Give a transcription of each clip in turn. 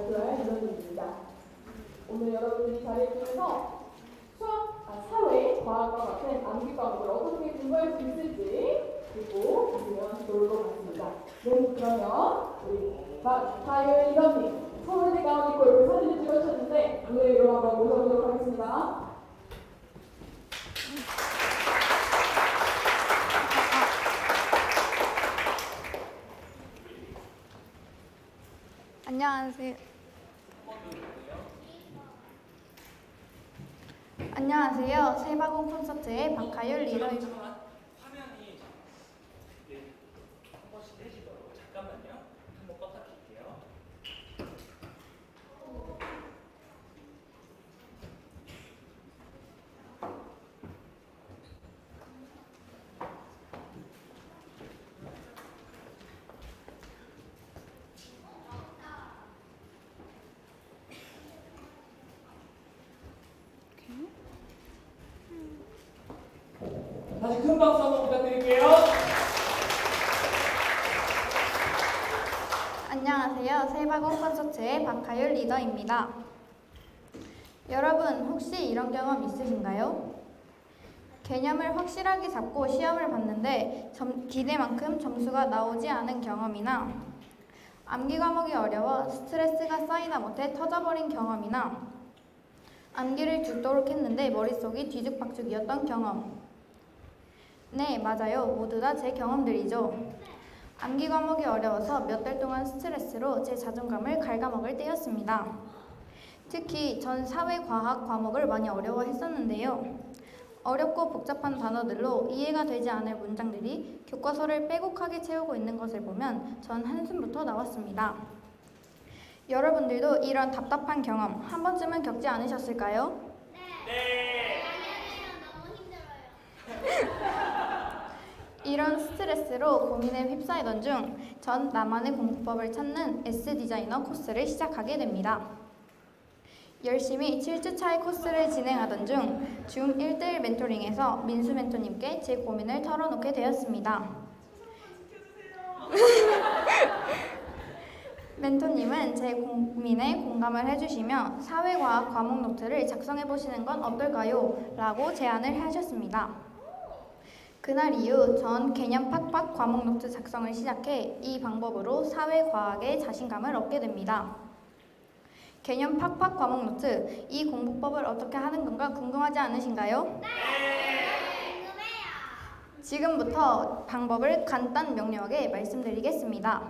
발표할 인원들입니다. 오늘 여러분들이 자리에 중에서 사회, 과학과 같은 암기 과목을 어떻게 공부할 수 있을지 그리고 보시면 좋을 것 같습니다. 네, 그러면 우리 박하율 인원님 서울대 가운 입고 이렇게 사진을 찍어주셨는데 무대위로 한번 모셔보도록 하겠습니다. 안녕하세요. 세바공 콘서트의 박하율 리더입니다. 화면이 한 번씩 떼지더라고요. 잠깐만요. 한번 껐다 킬게요. 다시 큰 박수 한번 부탁드릴게요. 안녕하세요. 세바공 콘서트의 박하율 리더입니다. 여러분 혹시 이런 경험 있으신가요? 개념을 확실하게 잡고 시험을 봤는데 기대만큼 점수가 나오지 않은 경험이나 암기 과목이 어려워 스트레스가 쌓이다 못해 터져버린 경험이나 암기를 죽도록 했는데 머릿속이 뒤죽박죽이었던 경험. 네, 맞아요. 모두 다 제 경험들이죠. 암기 과목이 어려워서 몇 달 동안 스트레스로 제 자존감을 갉아먹을 때였습니다. 특히 전 사회과학 과목을 많이 어려워했었는데요. 어렵고 복잡한 단어들로 이해가 되지 않을 문장들이 교과서를 빼곡하게 채우고 있는 것을 보면 전 한숨부터 나왔습니다. 여러분들도 이런 답답한 경험 한 번쯤은 겪지 않으셨을까요? 네. 너무 힘들어요. 이런 스트레스로 고민에 휩싸이던 중 전 나만의 공부법을 찾는 S디자이너 코스를 시작하게 됩니다. 열심히 7주차의 코스를 진행하던 중 줌 1대1 멘토링에서 민수 멘토님께 제 고민을 털어놓게 되었습니다. 멘토님은 제 고민에 공감을 해주시며 사회과학 과목 노트를 작성해보시는 건 어떨까요? 라고 제안을 하셨습니다. 그날 이후 전 개념 팍팍 과목 노트 작성을 시작해 이 방법으로 사회과학에 자신감을 얻게 됩니다. 개념 팍팍 과목 노트, 이 공부법을 어떻게 하는 건가 궁금하지 않으신가요? 궁금해요. 지금부터 방법을 간단 명료하게 말씀드리겠습니다.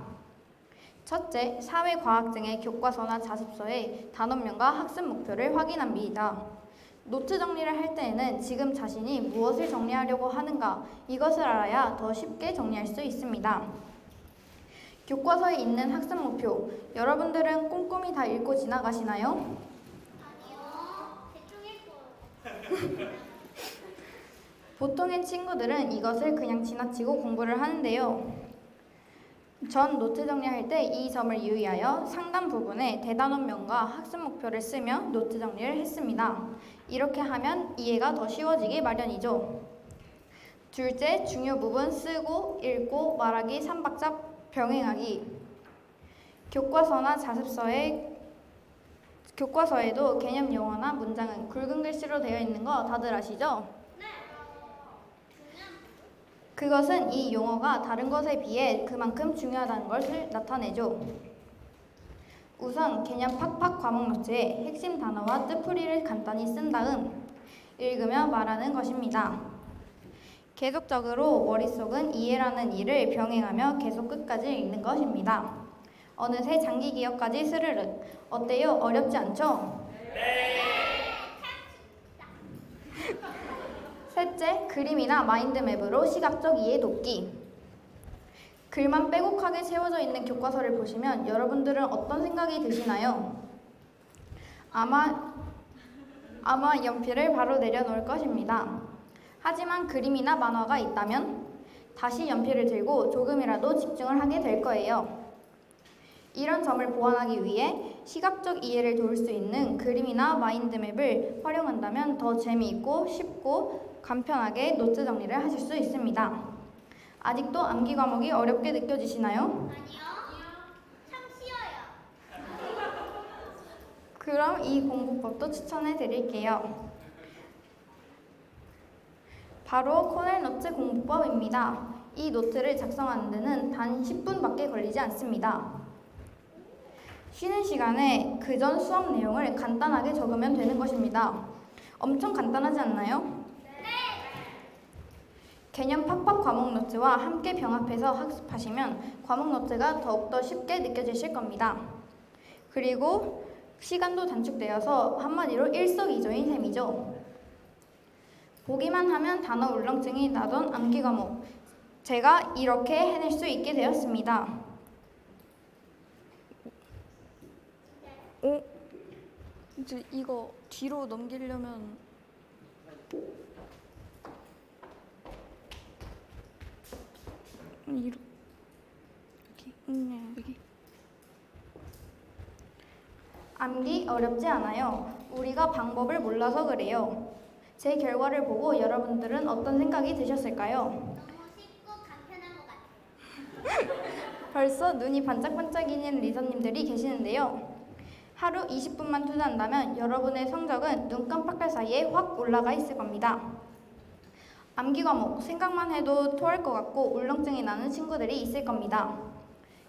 첫째, 사회과학증의 교과서나 자습서의 단원명과 학습 목표를 확인합니다. 노트 정리를 할 때에는 지금 자신이 무엇을 정리하려고 하는가 이것을 알아야 더 쉽게 정리할 수 있습니다. 교과서에 있는 학습 목표, 여러분들은 꼼꼼히 다 읽고 지나가시나요? 아니요. 대충 읽고. 보통의 친구들은 이것을 그냥 지나치고 공부를 하는데요. 전 노트 정리할 때 이 점을 유의하여 상단 부분에 대단원명과 학습 목표를 쓰며 노트 정리를 했습니다. 이렇게 하면 이해가 더 쉬워지기 마련이죠. 둘째, 중요 부분 쓰고, 읽고, 말하기 3박자 병행하기. 교과서에도 개념 용어나 문장은 굵은 글씨로 되어 있는 거 다들 아시죠? 그것은 이 용어가 다른 것에 비해 그만큼 중요하다는 것을 나타내죠. 우선 개념 팍팍 과목 노트에 핵심 단어와 뜻풀이를 간단히 쓴 다음 읽으며 말하는 것입니다. 계속적으로 머릿속은 이해라는 일을 병행하며 계속 끝까지 읽는 것입니다. 어느새 장기 기억까지 스르륵. 어때요? 어렵지 않죠? 네. 셋째, 그림이나 마인드맵으로 시각적 이해 돕기. 글만 빼곡하게 채워져 있는 교과서를 보시면 여러분들은 어떤 생각이 드시나요? 아마 연필을 바로 내려놓을 것입니다. 하지만 그림이나 만화가 있다면 다시 연필을 들고 조금이라도 집중을 하게 될 거예요. 이런 점을 보완하기 위해 시각적 이해를 도울 수 있는 그림이나 마인드맵을 활용한다면 더 재미있고 쉽고 간편하게 노트 정리를 하실 수 있습니다. 아직도 암기 과목이 어렵게 느껴지시나요? 아니요. 참 쉬워요. 그럼 이 공부법도 추천해 드릴게요. 바로 코넬 노트 공부법입니다. 이 노트를 작성하는 데는 단 10분밖에 걸리지 않습니다. 쉬는 시간에 그전 수업 내용을 간단하게 적으면 되는 것입니다. 엄청 간단하지 않나요? 개념 팍팍 과목 노트와 함께 병합해서 학습하시면 과목 노트가 더욱더 쉽게 느껴지실 겁니다. 그리고 시간도 단축되어서 한마디로 일석이조인 셈이죠. 보기만 하면 단어 울렁증이 나던 암기 과목, 제가 이렇게 해낼 수 있게 되었습니다. 이제 이거 뒤로 넘기려면 이렇게 여기. 암기 어렵지 않아요. 우리가 방법을 몰라서 그래요. 제 결과를 보고 여러분들은 어떤 생각이 드셨을까요? 너무 쉽고 간편한 것 같아요. 벌써 눈이 반짝반짝이는 리더님들이 계시는데요. 하루 20분만 투자한다면 여러분의 성적은 눈 깜빡할 사이에 확 올라가 있을 겁니다. 암기 과목 생각만 해도 토할 것 같고 울렁증이 나는 친구들이 있을 겁니다.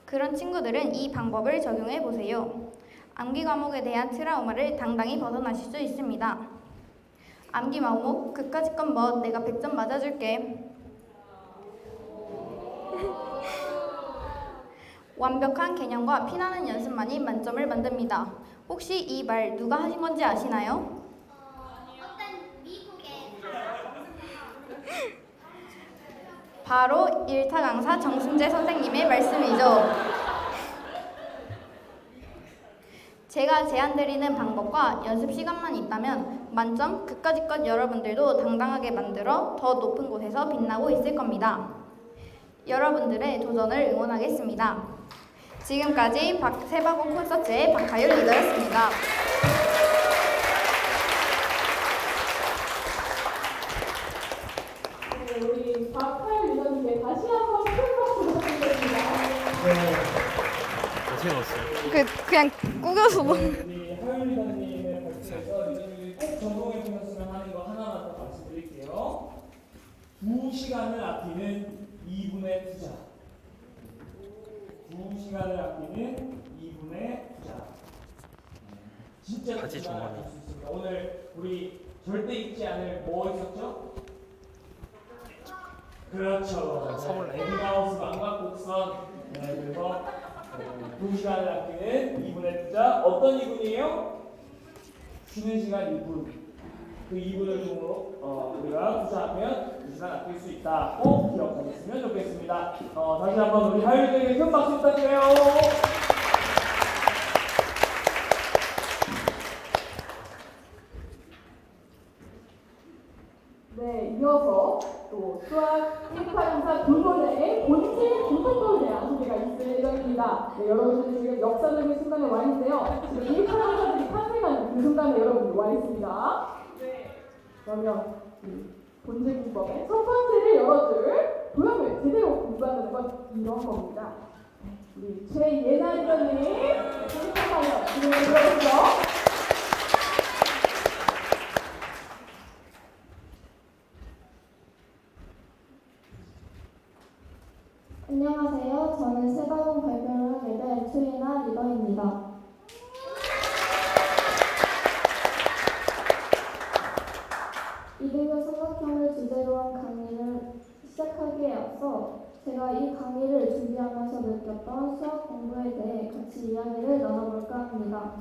그런 친구들은 이 방법을 적용해 보세요. 암기 과목에 대한 트라우마를 당당히 벗어나실 수 있습니다. 암기 과목 그까짓 건 뭐 내가 100점 맞아줄게. 완벽한 개념과 피나는 연습만이 만점을 만듭니다. 혹시 이 말 누가 하신 건지 아시나요? 어떤 미국의 사람. 바로 일타 강사 정순재 선생님의 말씀이죠. 제가 제안드리는 방법과 연습 시간만 있다면 만점 그까짓 것 여러분들도 당당하게 만들어 더 높은 곳에서 빛나고 있을 겁니다. 여러분들의 도전을 응원하겠습니다. 지금까지 세바공 콘서트의 박하율 리더였습니다. 네, 우리 박하율 리더님께 다시 한번 큰 박수 부탁드립니다. 그냥 꾸겨서 우리 하율 리더님의 발표에서 리더님이 꼭 적용해 보셨으면 하는 거 하나만 더 말씀드릴게요. 2시간을 아끼는 2분의 투자. 2시간을 아끼는 2분의 투자. 진짜 바지 주머니. 할수 있습니다. 오늘 우리 절대 잊지 않을 뭐 있었죠? 그렇죠. 선물 라이브. 에비마우스 망각곡선. 네, 그래서 2시간을 아끼는 2분의 투자. 어떤 2분이에요? 쉬는 시간 2분. 그 2분을 중으로 우리가 투자하면 2시간 아낄 수 있다. 꼭 기억하셨으면 좋겠습니다. 다시 한번 우리 하율이에게 큰 박수 부탁드려요. 네, 이어서 또 수학 1파 강사 두 분의 본질 분석법에 대한 소개가 있을 예정입니다. 네, 여러분들이 지금 역사적인 순간에 와 있는데요. 지금 1파 강사들이 탄생하는 그 순간에 여러분들이 와 있습니다. 네. 그러면 본질 분법의 첫 번째를 열어줄 도형을 제대로 공부한다는 건 이런 겁니다. 우리 최예나 리더님, 행복하여 진행해 주시죠. 안녕하세요. 저는 세바공 발표를 하게 된 최예나 리더입니다. 이등급 삼각형을 주제로 한 강의를 시작하기에 앞서 제가 이 강의를 준비하면서 느꼈던 수학 공부에 대해 같이 이야기를 나눠볼까 합니다.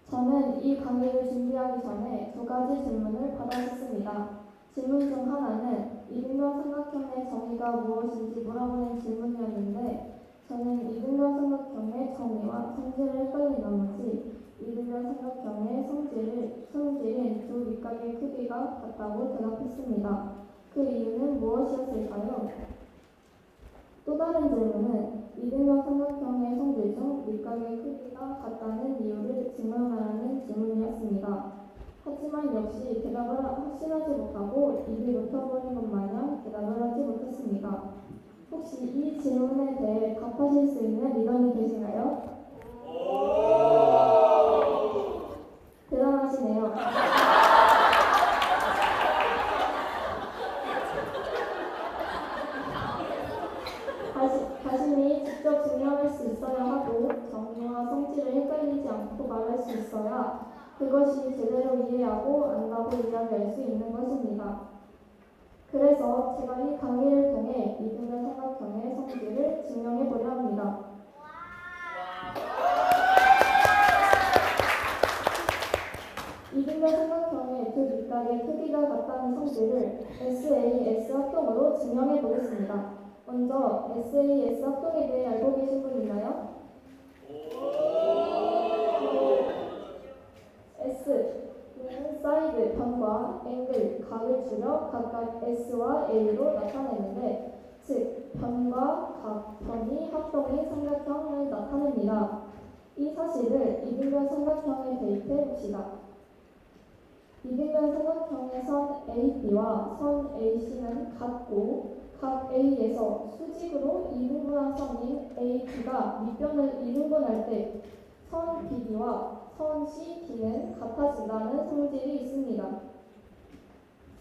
저는 이 강의를 준비하기 전에 두 가지 질문을 받았습니다. 질문 중 하나는 이등변 삼각형의 정의가 무엇인지 물어보는 질문이었는데 저는 이등변 삼각형의 정의와 성질을 헷갈린 나머지 이등변 삼각형의 성질인 두 밑각의 크기가 같다고 대답했습니다. 그 이유는 무엇이었을까요? 또 다른 질문은 이등변 삼각형의 성질 중 밑각의 크기가 같다는 이유를 증명하라는 질문이었습니다. 하지만 역시 대답을 확신하지 못하고 입이 묻혀버린 것 마냥 대답을 하지 못했습니다. 혹시 이 질문에 대해 답하실 수 있는 리더님 계신가요? 그것이 제대로 이해하고 안다고 이야기할 수 있는 것입니다. 그래서 제가 이 강의를 통해 이등변 삼각형의 성질을 증명해 보려 합니다. 이등변 삼각형의 두 밑각의 크기가 같다는 성질을 SAS 합동으로 증명해 보겠습니다. 먼저 SAS 합동에 대해 알고 계신 분 있나요? S는 사이드, 변과, 앵글, 각을 줄여 각각 S와 A로 나타내는데, 즉 변과 각, 변이 합동인 삼각형을 나타냅니다. 이 사실을 이등변 삼각형에 대입해 봅시다. 이등변 삼각형의 선 AB와 선 AC는 같고 각 A에서 수직으로 이등분한 선인 AB가 밑변을 이등분할 때 선 BD와 선 CD는 같아진다는 성질이 있습니다.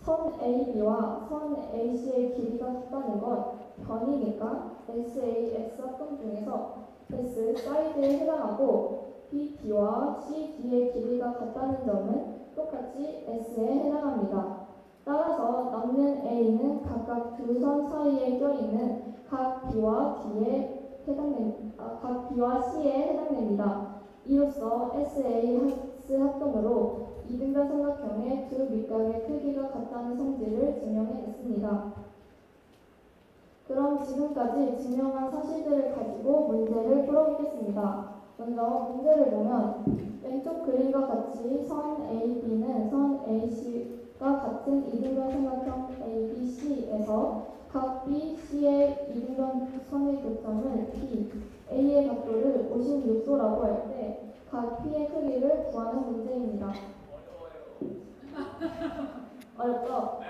선 AB와 선 AC의 길이가 같다는 건 변이니까 SAS 합동 중에서 S 사이드에 해당하고 BD와 CD의 길이가 같다는 점은 똑같이 S에 해당합니다. 따라서 남는 A는 각각 두 선 사이에 껴있는 각 B와 C에 해당됩니다. 이로써 SAS 합동으로 이등변 삼각형의 두 밑각의 크기가 같다는 성질을 증명해냈습니다. 그럼 지금까지 증명한 사실들을 가지고 문제를 풀어보겠습니다. 먼저 문제를 보면 왼쪽 그림과 같이 선 AB는 선 AC가 같은 이등변 삼각형 ABC에서 각 B, C의 이등변 선의 교점을 P, A의 각도를 56도라고 할 때 각 P의 크기를 구하는 문제입니다. 어렵죠?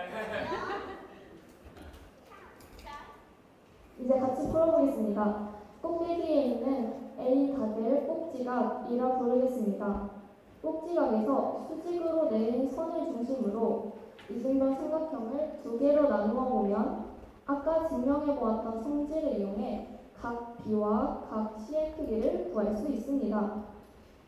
이제 같이 풀어보겠습니다. 꼭대기에 있는 A 각을 꼭지각이라 부르겠습니다. 꼭지각에서 수직으로 내린 선을 중심으로 이등변 삼각형을 두 개로 나누어 보면 아까 증명해 보았던 성질을 이용해 각 B와 각 C의 크기를 구할 수 있습니다.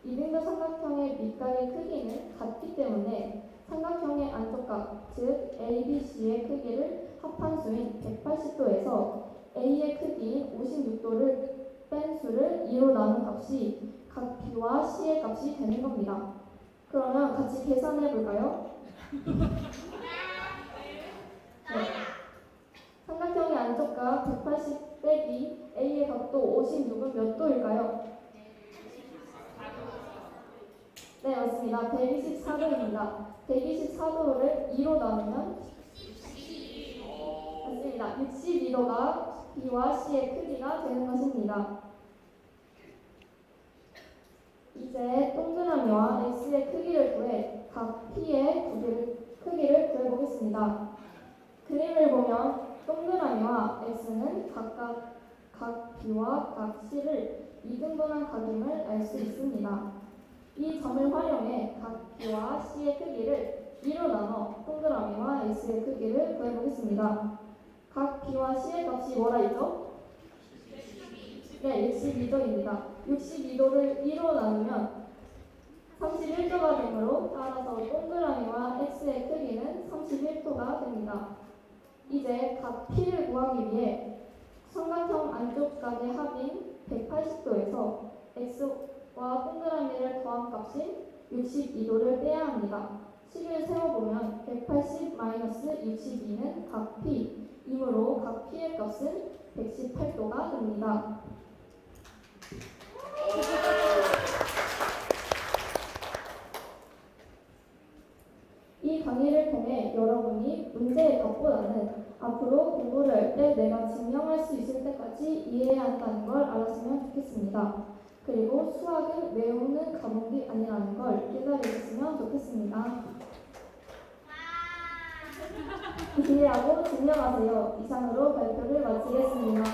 이등변 삼각형의 밑각의 크기는 같기 때문에 삼각형의 안쪽각, 즉 ABC의 크기를 합한수인 180도에서 A의 크기인 56도를 뺀 수를 2로 나눈 값이 각 B와 C의 값이 되는 겁니다. 그러면 같이 계산해 볼까요? 네. 삼각형의 안쪽각 180 빼기 A의 각도 56은 몇 도일까요? 네, 맞습니다. 124도입니다. 124도를 2로 나누면 맞습니다. 62도가 B와 C의 크기가 되는 것입니다. 이제 동그라미와 X의 크기를 구해 각 P의 크기를 구해보겠습니다. 그림을 보면 동그라미와 X는 각각 각 B와 각 C를 이등분한 각임을 알 수 있습니다. 이 점을 활용해 각 B와 C의 크기를 2로 나눠 동그라미와 X의 크기를 구해보겠습니다. 각 B와 C의 값이 뭐라 했죠? 네, 62도입니다. 62도를 2로 나누면 31도가 되므로 따라서 동그라미와 X의 크기는 31도가 됩니다. 이제 각 P를 구하기 위해 삼각형 안쪽 각의 합인 180도에서 X와 동그라미를 더한 값인 62도를 빼야 합니다. 식을 세워보면 180-62는 각 P, 이므로 각 P의 값은 118도가 됩니다. 이 강의를 통해 여러분이 문제의 답보다는 앞으로 공부를 할 때 내가 증명할 수 있을 때까지 이해해야 한다는 걸 알았으면 좋겠습니다. 그리고 수학은 외우는 과목이 아니라는 걸 깨달으셨으면 좋겠습니다. 이해하고 증명하세요. 이상으로 발표를 마치겠습니다.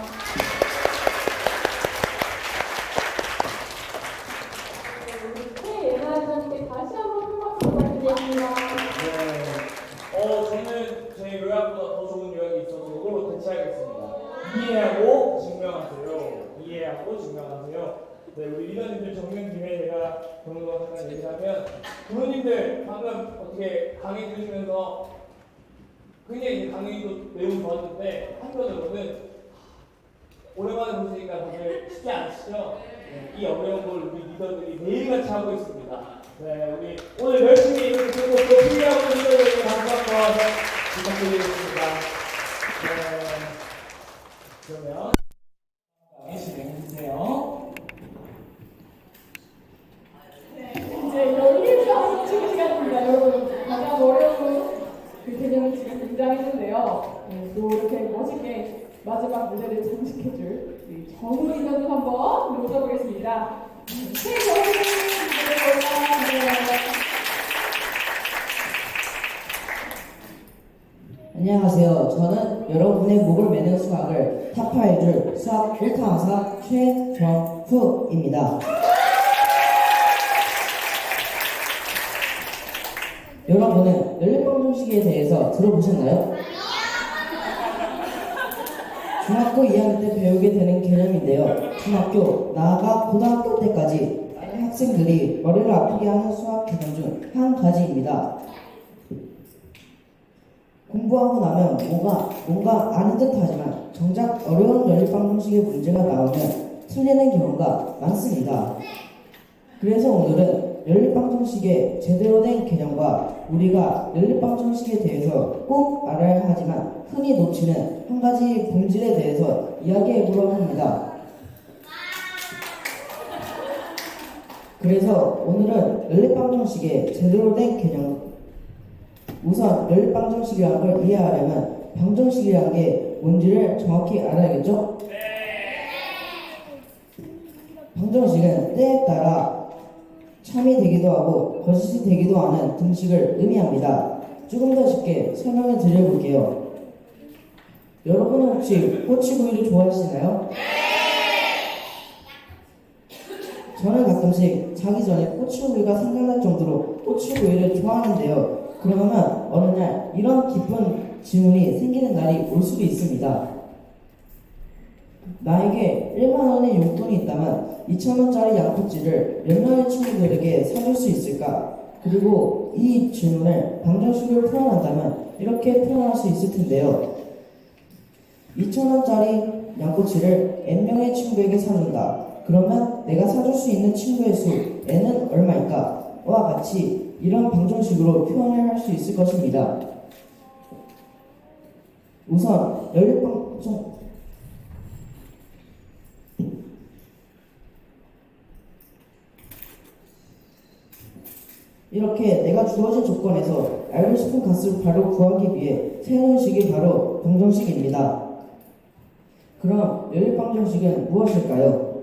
네, 예나님께 다시 한번 큰 박수 부탁드립니다. 저는 제 요약보다 더 좋은 요약이 있어서 그걸로 대체하겠습니다. 이해하고 증명하세요. 이해하고 증명하세요. 네, 우리 리더님들 정리한 김에 제가 정리가 잠깐 얘기하면 부모님들 방금 어떻게 강의 들으시면서 굉장히 이제 강의도 매우 좋았는데 한편으로는 오랜만에 보시니까 다들 쉽지 않으시죠? 네, 이 어려운 걸 우리 리더들이 매일같이 하고 있습니다. 네, 우리 오늘 열심히 이렇게 들고 또 준비하고 리더들에게 박수 한번 부탁드리겠습니다. 네, 그러면 진행해주세요. 이제 열일과 지금 시간입니다. 여러분 가장 어려운 그 개념이 지금 등장했는데요. 또 이렇게 멋있게 마지막 무대를 장식해줄 우리 정우 리더님 한번 모셔보겠습니다. 최정우 안녕하세요. 저는 여러분의 목을 매는 수학을 타파해줄 수학 1타 강사 최정후입니다. 여러분은 연립방정식에 대해서 들어보셨나요? 중학교 2학년 때 배우게 되는 개념인데요. 중학교, 나아가 고등학교 때까지 많은 학생들이 머리를 아프게 하는 수학 개념 중 한 가지입니다. 공부하고 나면 뭔가 아는 듯 하지만 정작 어려운 연립방정식의 문제가 나오면 틀리는 경우가 많습니다. 그래서 오늘은 연립방정식의 제대로 된 개념과 우리가 연립방정식에 대해서 꼭 알아야 하지만 흔히 놓치는 한 가지 본질에 대해서 이야기해보려고 합니다. 그래서 오늘은 연립방정식의 제대로 된 개념, 우선 연립방정식이라는 걸 이해하려면 방정식이라는 게 뭔지를 정확히 알아야겠죠? 방정식은 때에 따라 참이 되기도 하고 거짓이 되기도 하는 등식을 의미합니다. 조금 더 쉽게 설명해 드려볼게요. 여러분은 혹시 꼬치구이를 좋아하시나요? 저는 가끔씩 자기 전에 꼬치구이가 생각날 정도로 꼬치구이를 좋아하는데요. 그러면 어느 날 이런 깊은 질문이 생기는 날이 올 수도 있습니다. 나에게 1만 원의 용돈이 있다면 2천 원짜리 양꼬치를 몇 명의 친구들에게 사줄 수 있을까? 그리고 이 질문을 방정식으로 표현한다면 이렇게 표현할 수 있을 텐데요. 2천 원짜리 양꼬치를 n명의 친구에게 사준다. 그러면 내가 사줄 수 있는 친구의 수 n은 얼마일까? 와 같이 이런 방정식으로 표현을 할 수 있을 것입니다. 우선 연립방정 이렇게 내가 주어진 조건에서 알고 싶은 값을 바로 구하기 위해 세우는 식이 바로 방정식입니다. 그럼 연립방정식은 무엇일까요?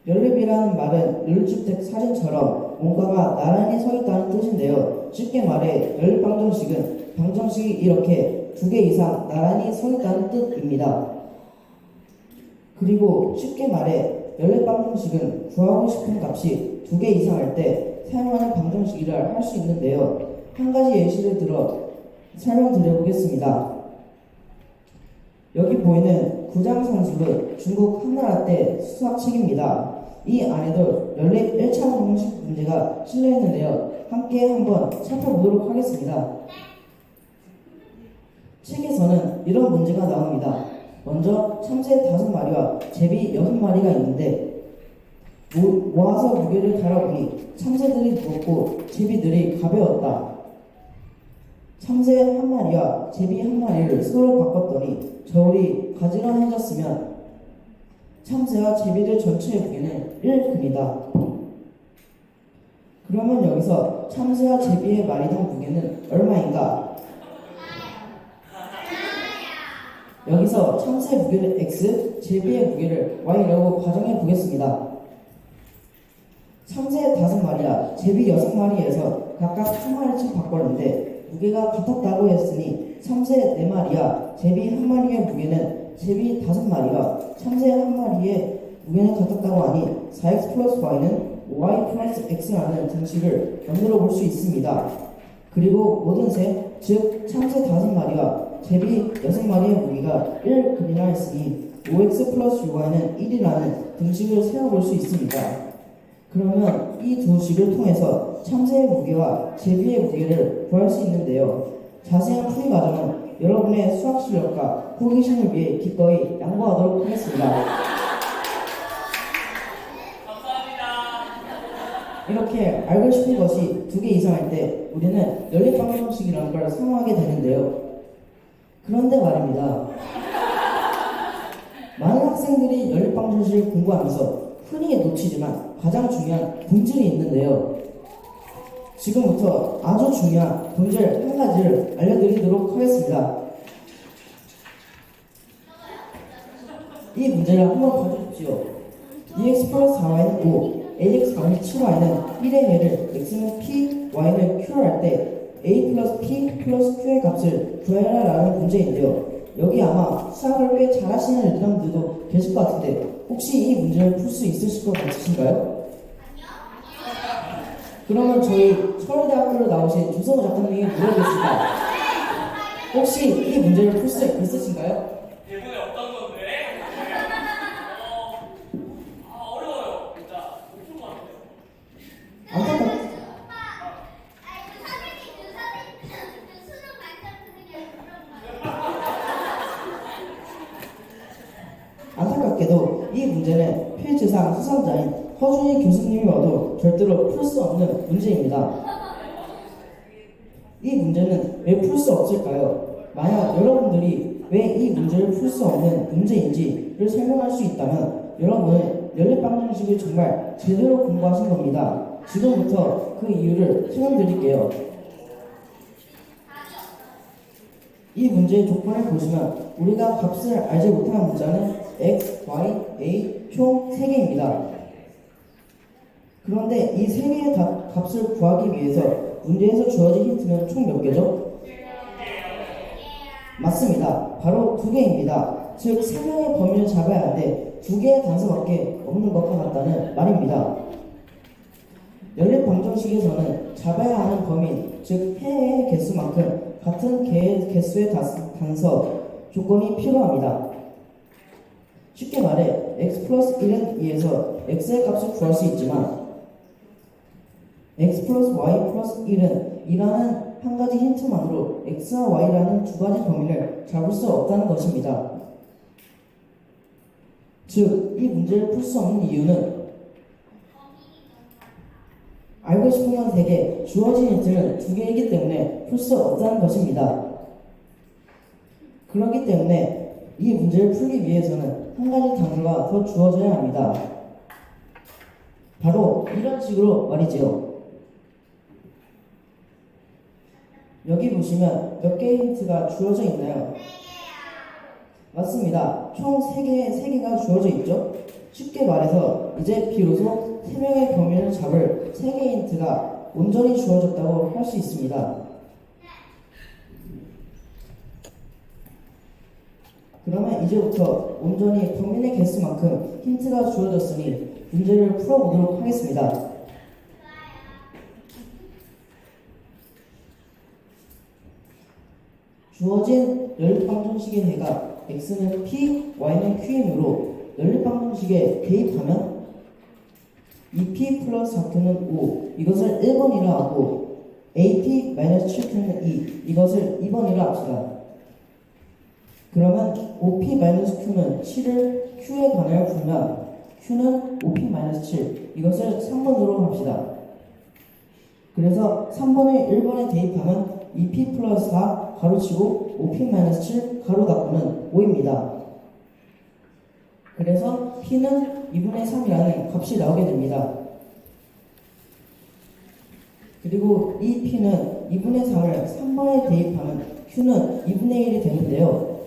연립이라는 말은 연립주택 사진처럼 뭔가가 나란히 서 있다는 뜻인데요. 쉽게 말해 연립방정식은 방정식이 이렇게 2개 이상 나란히 서 있다는 뜻입니다. 그리고 쉽게 말해 연립방정식은 구하고 싶은 값이 2개 이상일 때 사용하는 방정식이라 할 수 있는데요. 한 가지 예시를 들어 설명드려보겠습니다. 여기 보이는 구장산술은 중국 한나라 때 수학책입니다. 이 안에도 연립 1차 방정식 문제가 실려있는데요. 함께 한번 살펴보도록 하겠습니다. 책에서는 이런 문제가 나옵니다. 먼저 참새 5마리와 제비 6마리가 있는데 모아서 무게를 달아보니 참새들이 무겁고 제비들이 가벼웠다. 참새 1마리와 제비 1마리를 서로 바꿨더니 저울이 가지런해졌으면 참새와 제비들 전체의 무게는 1근이다. 그러면 여기서 참새와 제비의 마리당 무게는 얼마인가? 여기서 참새의 무게를 x, 제비의 무게를 y라고 가정해 보겠습니다. 참새 5마리와 제비 6마리에서 각각 1마리씩 바꿨는데 무게가 같았다고 했으니 참새 4마리와 제비 1마리의 무게는 제비 5마리와 참새 1마리의 무게는 같았다고 하니 4x 플러스 y는 y 플러스 x라는 등식을 만들어 볼 수 있습니다. 그리고 모든 새, 즉 참새 5마리와 제비 6마리의 무게가 1근이라 했으니 5x 플러스 6y는 1이라는 등식을 세워볼 수 있습니다. 그러면 이 두 식을 통해서 참새의 무게와 제비의 무게를 구할 수 있는데요. 자세한 풀이 과정은 여러분의 수학 실력과 호기심을 위해 기꺼이 양보하도록 하겠습니다. 이렇게 알고 싶은 것이 2개 이상일 때 우리는 연립방정식이라는 걸 사용하게 되는데요. 그런데 말입니다. 많은 학생들이 연립방정식을 공부하면서 흔히 놓치지만 가장 중요한 본질이 있는데요. 지금부터 아주 중요한 본질 한 가지를 알려드리도록 하겠습니다. 이 문제를 한번 봐주십시오. 2x 플러스 4y는 5, ax 마이너스 7y는 1의 해를 x는 p, y는 q를 할 때 a 플러스 p 플러스 q의 값을 구해라 라는 문제인데요. 여기 아마 수학을 꽤 잘하시는 여러분들도 계실 것 같은데 혹시 이 문제를 풀 수 있으실 것 같으신가요? 그러면 저희 서울대학교로 나오신 주성우 작가님에게 물어보겠습니다. 혹시 이 문제를 풀 수 있으신가요? 대본에 없던 건데. 어려워요. 진짜. 엄청 많은데요. 안타깝 수능 만점 그냥 그런 거. 안타깝게도 이 문제는 필즈상 수상자인 허준희 교수님이 와도 절대로 풀 수 없는 문제입니다. 이 문제는 왜 풀 수 없을까요? 만약 여러분들이 왜 이 문제를 풀 수 없는 문제인지를 설명할 수 있다면 여러분은 연립방정식을 정말 제대로 공부하신 겁니다. 지금부터 그 이유를 설명드릴게요. 이 문제의 조건을 보시면 우리가 값을 알지 못하는 문자는 x, y, a 총 3개입니다. 그런데 이 3개의 값을 구하기 위해서 문제에서 주어진 힌트는 총 몇 개죠? 맞습니다. 바로 2개입니다. 즉 3명의 범위를 잡아야 하는데 2개의 단서밖에 없는 것과 같다는 말입니다. 연립방정식에서는 잡아야 하는 범위, 즉 해의 개수만큼 같은 개수의 단서, 조건이 필요합니다. 쉽게 말해 x 플러스 1은 2에서 x의 값을 구할 수 있지만 x 플러스 y 플러스 1은 2라는 한 가지 힌트만으로 x와 y라는 두 가지 범위를 잡을 수 없다는 것입니다. 즉, 이 문제를 풀 수 없는 이유는 알고 싶은 건 3개, 주어진 힌트는 2개이기 때문에 풀 수 없다는 것입니다. 그렇기 때문에 이 문제를 풀기 위해서는 한 가지 단서가 더 주어져야 합니다. 바로 이런 식으로 말이지요. 여기 보시면 몇 개의 힌트가 주어져 있나요? 맞습니다. 총 3개가 주어져 있죠? 쉽게 말해서 이제 비로소 3명의 범위를 잡을 3개의 힌트가 온전히 주어졌다고 할 수 있습니다. 그러면 이제부터 온전히 범인의 개수만큼 힌트가 주어졌으니 문제를 풀어보도록 하겠습니다. 주어진 연립방정식의 해가 x는 p, y는 q이므로 연립방정식에 대입하면 2p 플러스 4q는 5, 이것을 1번이라 하고 AP-7q는 2, 이것을 2번이라 합시다. 그러면 5p-q는 7을 q에 관하여 풀면 q는 5p-7, 이것을 3번으로 합시다. 그래서 3번을 1번에 대입하면 2p 플러스 4 가로치고 5p-7 가로 닫고는 5입니다. 그래서 p는 2분의 3이라는 값이 나오게 됩니다. 그리고 이 p는 2분의 3을 3번에 대입하면 q는 2분의 1이 되는데요.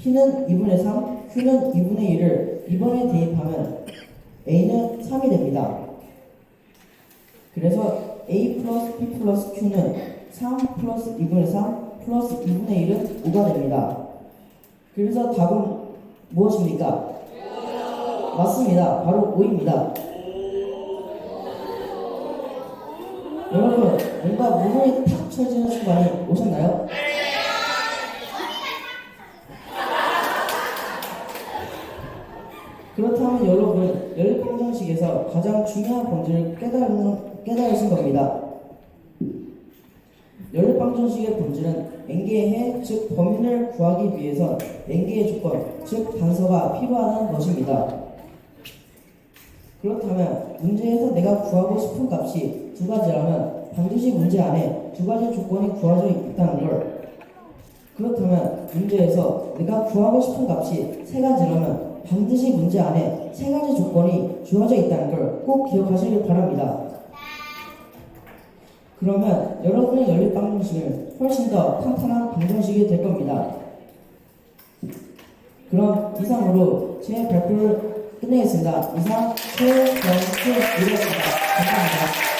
p는 2분의 3, q는 2분의 1을 2번에 대입하면 a는 3이 됩니다. 그래서 a 플러스 p 플러스 q는 3 플러스 2분의 3 플러스 2분의 1은 5가 됩니다. 그래서 답은 무엇입니까? 맞습니다. 바로 5입니다. 여러분, 뭔가 물음이 탁 쳐지는 순간이 오셨나요? 그렇다면 여러분, 연립방정식에서 가장 중요한 본질을 깨달으신 겁니다. 연립방정식의 본질은 n개의 해, 즉 범위를 구하기 위해서 n개의 조건, 즉 단서가 필요하다는 것입니다. 그렇다면 문제에서 내가 구하고 싶은 값이 두 가지라면 반드시 문제 안에 두 가지 조건이 구하져 있다는 걸, 그렇다면 문제에서 내가 구하고 싶은 값이 세 가지라면 반드시 문제 안에 세 가지 조건이 주어져 있다는 걸 꼭 기억하시길 바랍니다. 그러면 여러분의 연립방정식은 훨씬 더 탄탄한 방정식이 될 겁니다. 그럼 이상으로 제 발표를 끝내겠습니다. 이상 최병수이었습니다. 감사합니다.